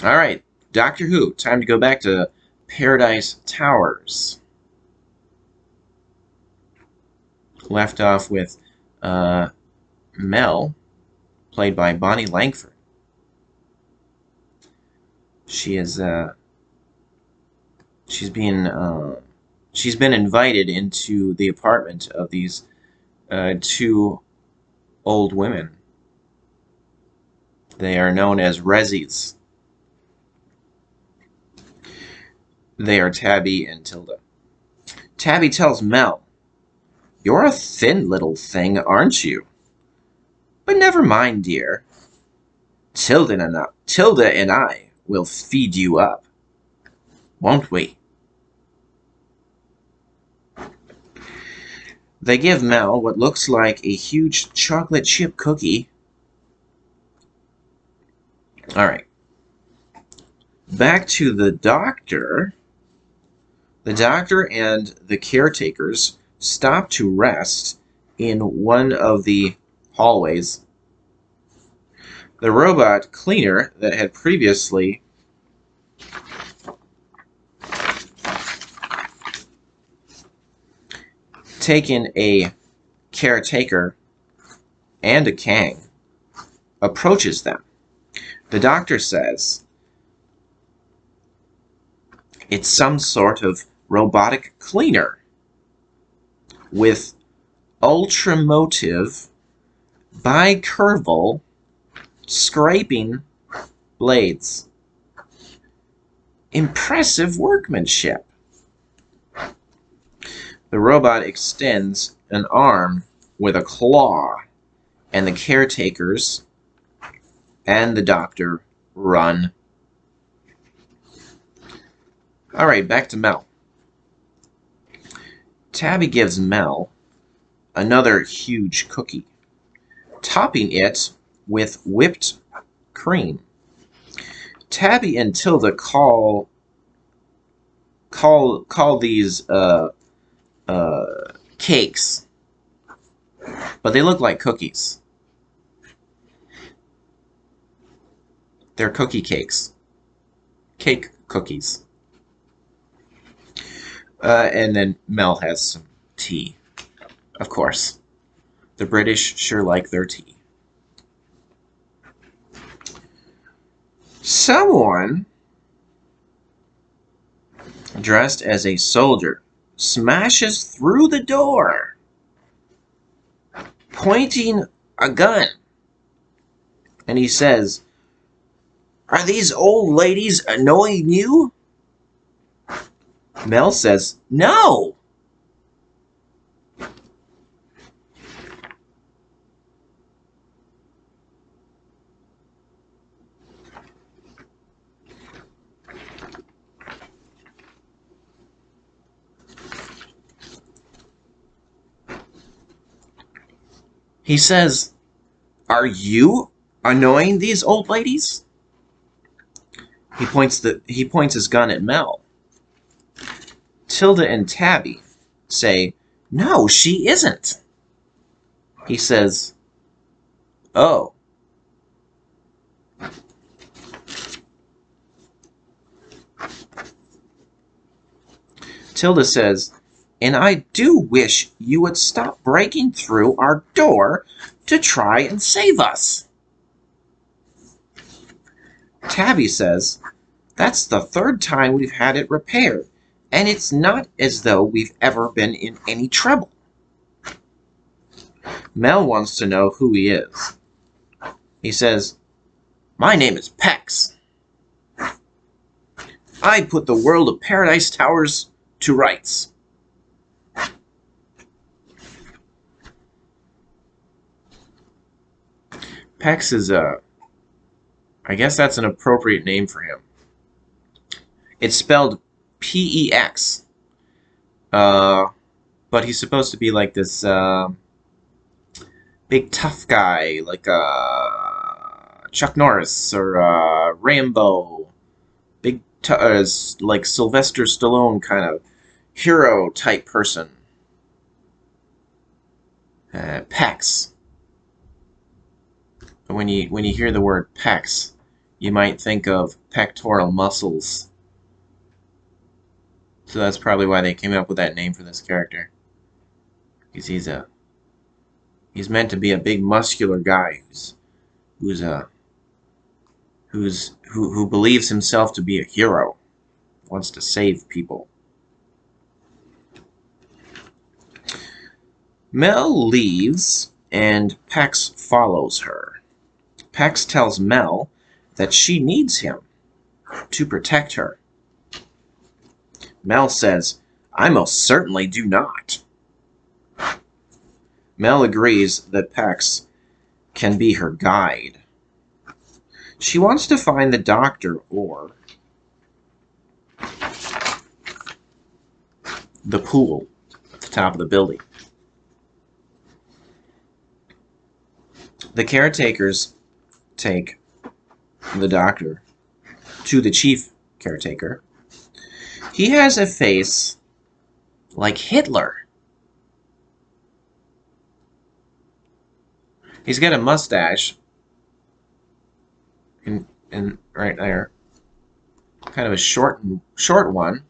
Alright, Doctor Who, time to go back to Paradise Towers. Left off with Mel, played by Bonnie Langford. She is she's been invited into the apartment of these two old women. They are known as Rezzies. They are Tabby and Tilda. Tabby tells Mel, "You're a thin little thing, aren't you? But never mind, dear. Tilda and I will feed you up, won't we?" They give Mel what looks like a huge chocolate chip cookie. Alright. Back to the doctor. The doctor and the caretakers stop to rest in one of the hallways. The robot cleaner that had previously taken a caretaker and a Kang approaches them. The doctor says it's some sort of robotic cleaner with ultramotive bicurval scraping blades. Impressive workmanship. The robot extends an arm with a claw, and the caretakers and the doctor run. Alright, back to Mel. Tabby gives Mel another huge cookie, topping it with whipped cream. Tabby and Tilda call these cakes, but they look like cookies. They're cookie cakes. Cake cookies. And then Mel has some tea. Of course. The British sure like their tea. Someone dressed as a soldier smashes through the door, pointing a gun. And he says, "Are these old ladies annoying you?" Mel says, "No." He says, "Are you annoying these old ladies?" He points his gun at Mel. Tilda and Tabby say, "No, she isn't." He says, "Oh." Tilda says, "And I do wish you would stop breaking through our door to try and save us." Tabby says, "That's the third time we've had it repaired, and it's not as though we've ever been in any trouble." Mel wants to know who he is. He says, "My name is Pex. I put the world of Paradise Towers to rights." Pex is I guess that's an appropriate name for him. It's spelled P-E-X. But he's supposed to be like this big tough guy, like Chuck Norris or Rambo. Big, like Sylvester Stallone kind of hero type person. Pex. When you hear the word Pex, you might think of pectoral muscles. So that's probably why they came up with that name for this character. Because he's meant to be a big muscular guy who believes himself to be a hero, wants to save people. Mel leaves and Pex follows her. Pex tells Mel that she needs him to protect her. Mel says, "I most certainly do not." Mel agrees that Pex can be her guide. She wants to find the doctor or the pool at the top of the building. The caretakers take the doctor to the chief caretaker. He has a face like Hitler. He's got a mustache in right there, kind of a short one.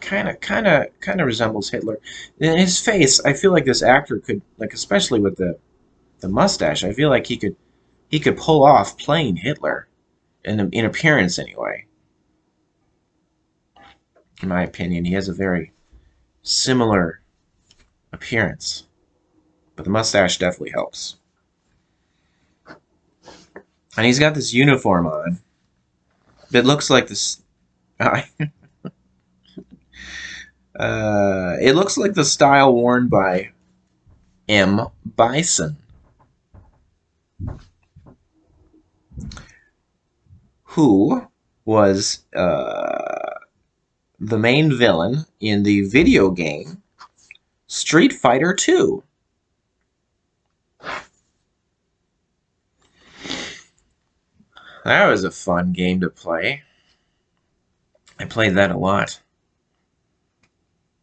Kind of resembles Hitler. In his face, I feel like this actor could, like, especially with the mustache, I feel like he could pull off playing Hitler in appearance anyway. In my opinion, he has a very similar appearance, but the mustache definitely helps. And he's got this uniform on that looks like this. It looks like the style worn by Bison, who was the main villain in the video game Street Fighter 2. That was a fun game to play. I played that a lot.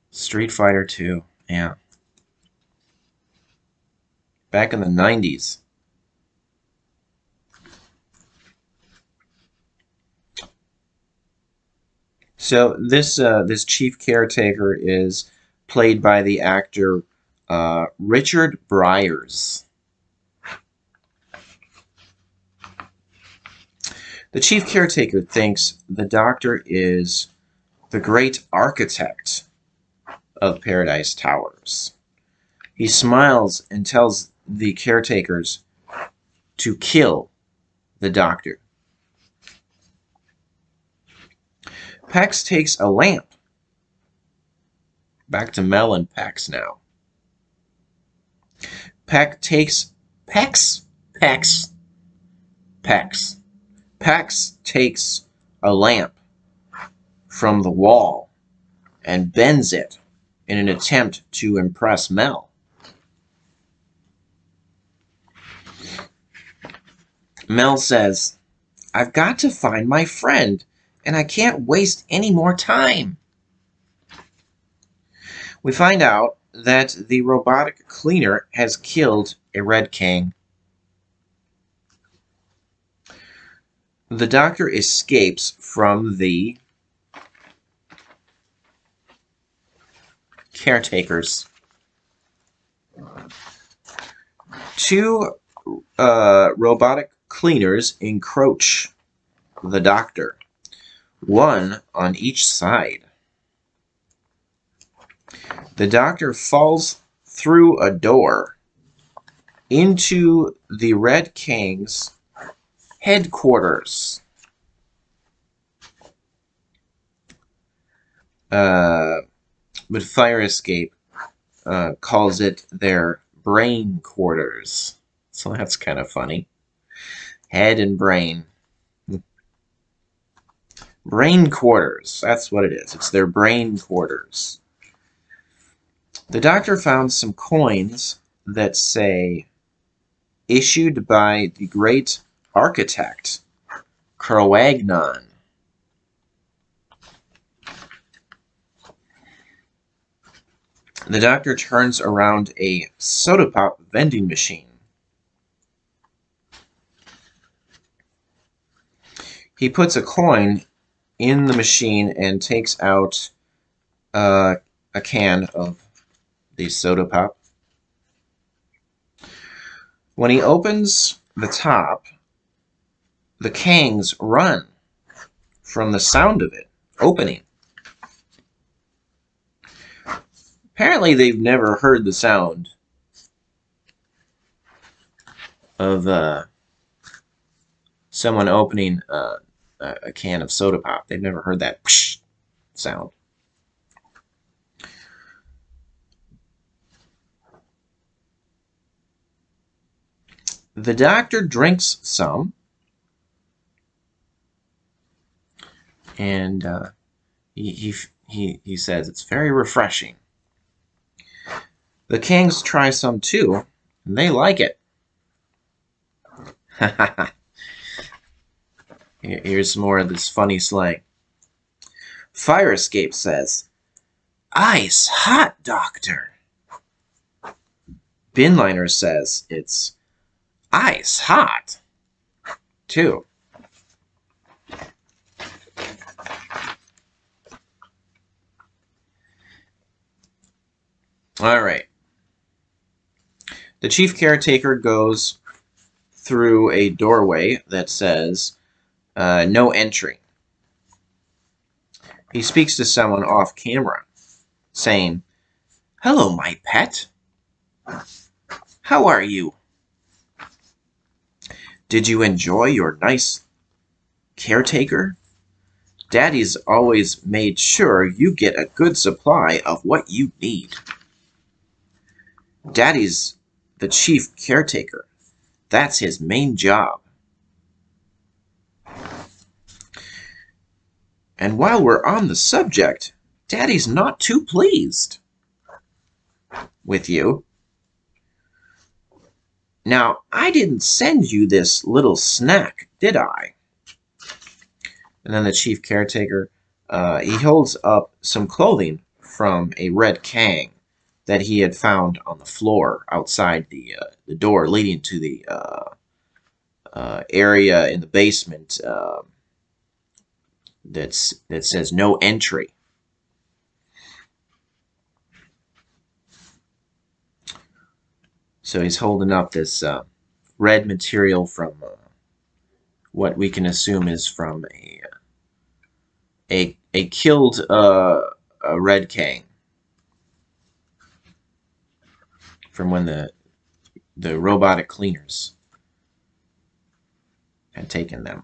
Street Fighter 2, yeah. Back in the 90s. So this chief caretaker is played by the actor Richard Briers. The chief caretaker thinks the doctor is the great architect of Paradise Towers. He smiles and tells the caretakers to kill the doctor. Pex takes a lamp. Back to Mel and Pex now. Pex takes a lamp from the wall and bends it in an attempt to impress Mel. Mel says, "I've got to find my friend, and I can't waste any more time." We find out that the robotic cleaner has killed a Red King. The doctor escapes from the caretakers. Two robotic cleaners encroach the doctor, one on each side. The doctor falls through a door into the Red King's headquarters. But Fire Escape calls it their brain quarters. So that's kind of funny. Head and brain. Brain quarters. That's what it is. It's their brain quarters. The doctor found some coins that say, "Issued by the great architect, Cro-Magnon." The doctor turns around a soda pop vending machine. He puts a coin in the machine and takes out a can of the soda pop. When he opens the top, the Kangs run from the sound of it opening. Apparently, they've never heard the sound of someone opening a can of soda pop. They've never heard that whoosh sound. The doctor drinks some, and he says it's very refreshing. The Kangs try some too, and they like it. Here's some more of this funny slang. Fire Escape says, "Ice hot, doctor." Binliner says it's ice hot, too. All right. The chief caretaker goes through a doorway that says, no entry. He speaks to someone off camera, saying, "Hello, my pet. How are you? Did you enjoy your nice caretaker? Daddy's always made sure you get a good supply of what you need. Daddy's the chief caretaker. That's his main job. And while we're on the subject, Daddy's not too pleased with you. Now, I didn't send you this little snack, did I?" And then the chief caretaker, he holds up some clothing from a red Kang that he had found on the floor outside the door leading to the area in the basement that says no entry. So he's holding up this red material from what we can assume is from a killed a red Kang from when the robotic cleaners had taken them.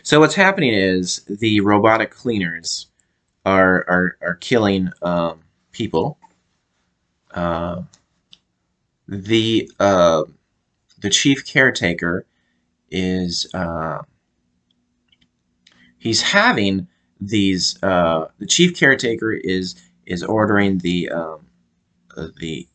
So what's happening is the robotic cleaners are killing people. The chief caretaker is he's having these. The chief caretaker is ordering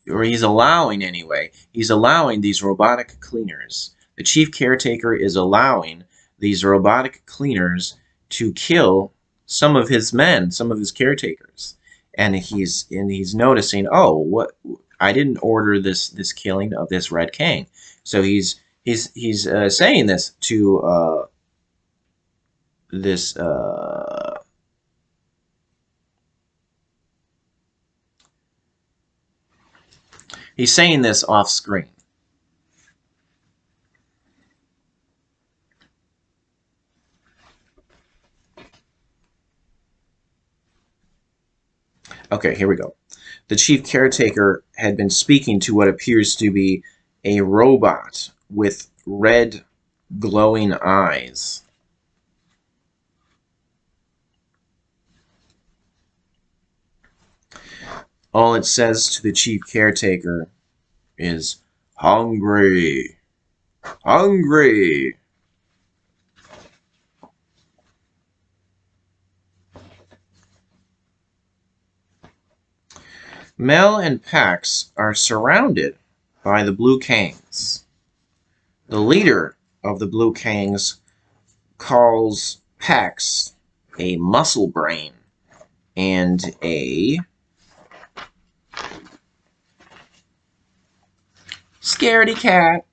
or he's allowing anyway. He's allowing these robotic cleaners. The chief caretaker is allowing these robotic cleaners to kill some of his men, some of his caretakers, and he's noticing, oh, what, I didn't order this killing of this red Kang. So he's saying this to this he's saying this off screen. Okay, here we go. The chief caretaker had been speaking to what appears to be a robot with red glowing eyes. All it says to the chief caretaker is, "Hungry, hungry." Mel and Pax are surrounded by the Blue Kangs. The leader of the Blue Kangs calls packs a muscle brain and a scaredy cat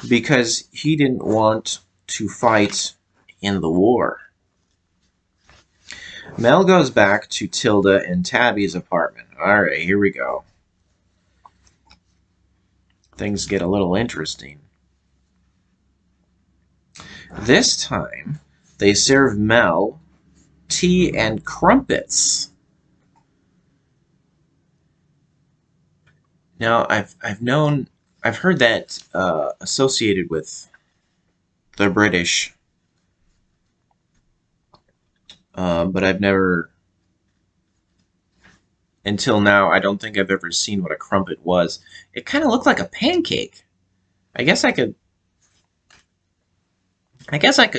because he didn't want to fight in the war. Mel goes back to Tilda and Tabby's apartment. All right, here we go. Things get a little interesting. This time, they serve Mel tea and crumpets. Now, I've heard that associated with the British, but I've never, until now, I don't think I've ever seen what a crumpet was. It kind of looked like a pancake. I guess I could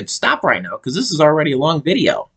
stop right now because this is already a long video.